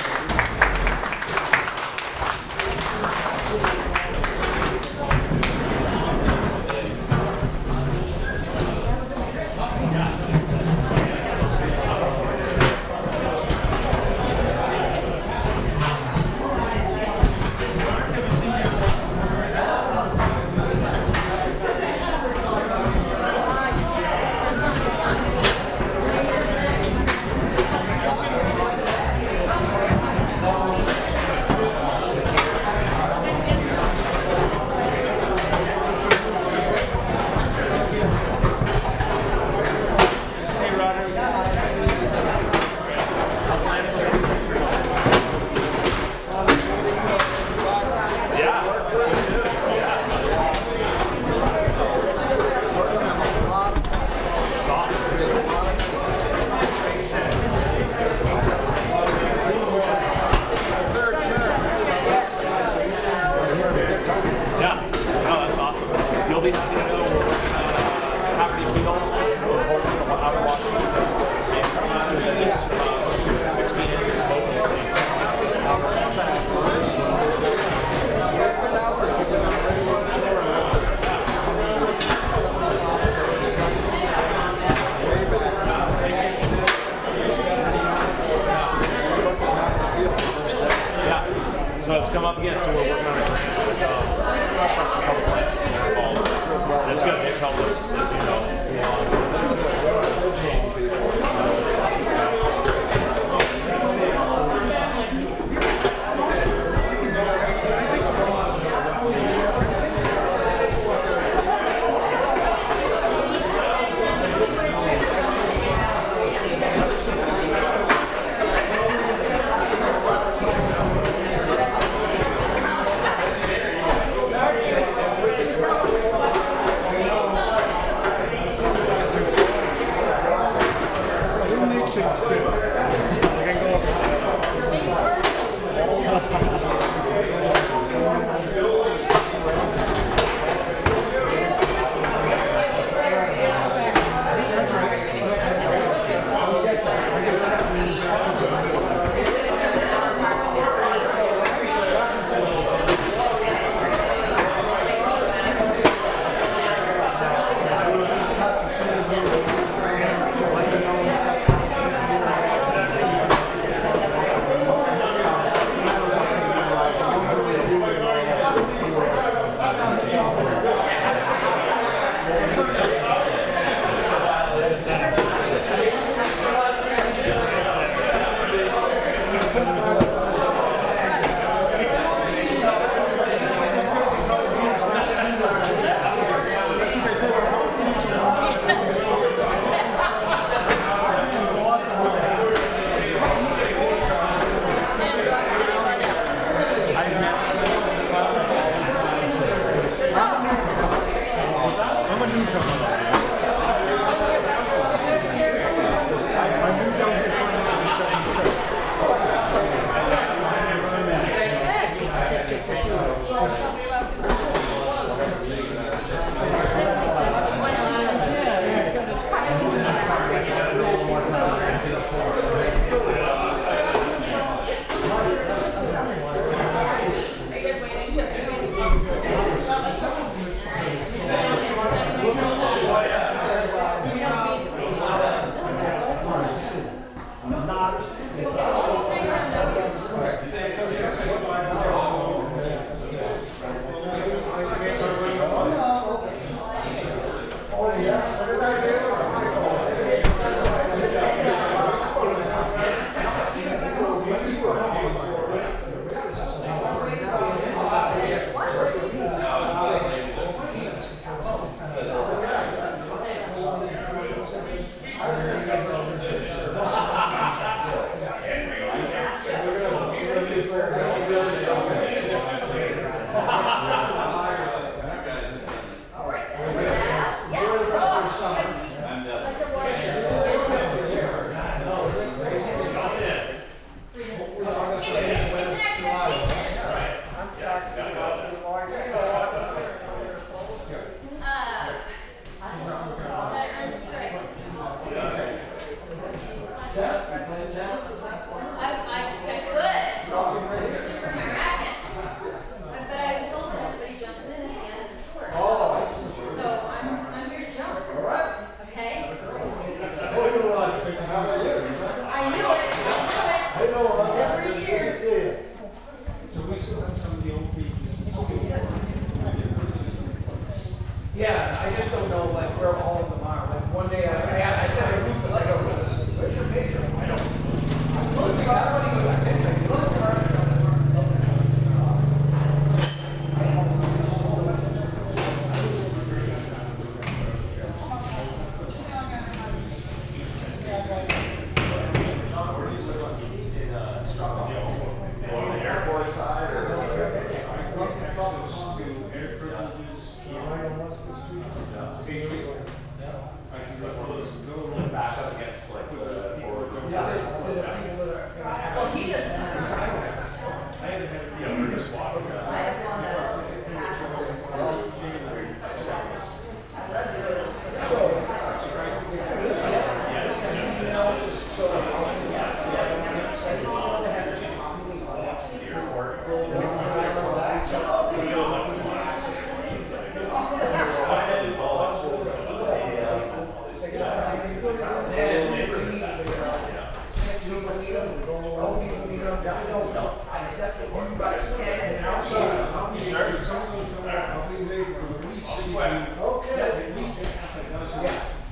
Yeah, I just don't know like where all of them are. Like one day I said to Rufus, I go, Rufus, where's your pager? I don't. Most of ours Back up against like the forward. Well, he doesn't have a driveway. Yeah, we're just walking. I have one that's I love to go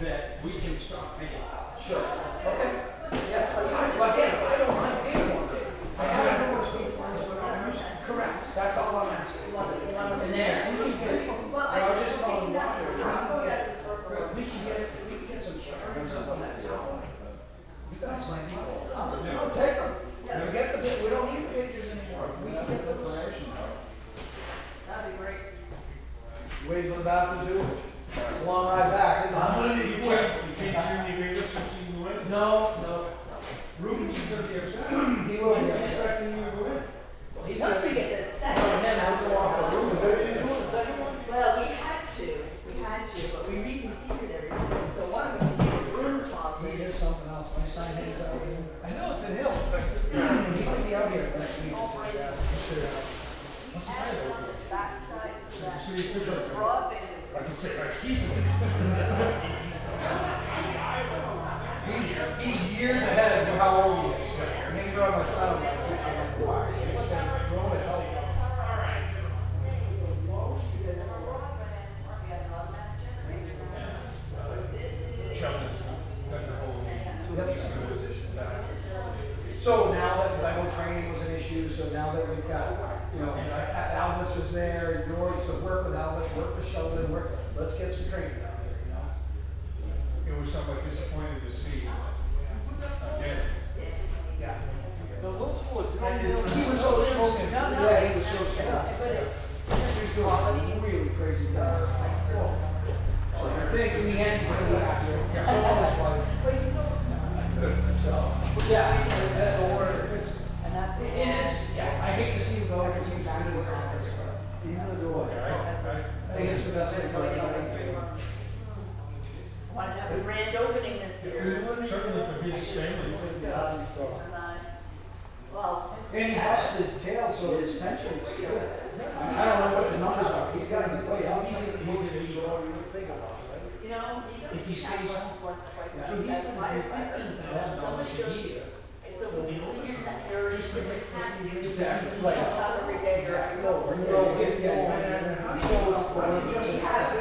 that we can stop paying. Sure. Okay. Yeah. Well, again, I don't mind paying for it. I have no speed forms when I'm using. Correct. That's all I'm asking. And there. Well, I was just calling it's not- Roger. it's not go down the circle. If we can get some cameras up on that tower, you guys might be. I'll just I'll take them. We get the, we don't need the pictures anymore. If we can get the information. That'd be great. Wait for the bathroom too. Long ride back. isn't it? I'm gonna need you, you can't hear me later since you went. No. Rufus is gonna be upset. He will be He's upset. expecting you to go in. Well, he's Once gonna we get the second. No, then I'll go off the roof. Is that what you're doing, the second one? Well, we had to, but we reconfigured everything, so one of them is a room closet. He is something else. My sign is out here. I know it's in Hill, it's like this. He could be out here next week. We added one on the backside so that See, picture of it. broadband. I can say, I keep it. He's years ahead of how old he is. Maybe on my son. Why? He said, "Grow to help." Because of our broadband, we have an automatic generator now. So this is. So now that, because I know training was an issue, so now that we've got, Alvis was there, George, so work with Alvis, work with Sheldon, let's get some training down here, It was somewhat disappointed to see again. Yeah. No, those fools, He was so smoking. Yeah, he was so smoking. He was doing really crazy guy. So I think in the end, he's gonna be happy. So was his wife. So, yeah, that's a word. And that's it. It is, yeah, I hate to see him go because he's back in the office, but into the door. I think it's the best thing for everybody. Wanted to have a grand opening this year. Certainly for his family. Well. And he busted his tail, so his pension is good. I don't know what the numbers are, he's gotta be way out. You know, he goes If he to stays town home. once or twice Yeah. a week as a firefighter. Somebody $15,000 a goes, year. it's a senior, there's different packages. Exactly. Like, shop every day or. No, we go get the old man. We have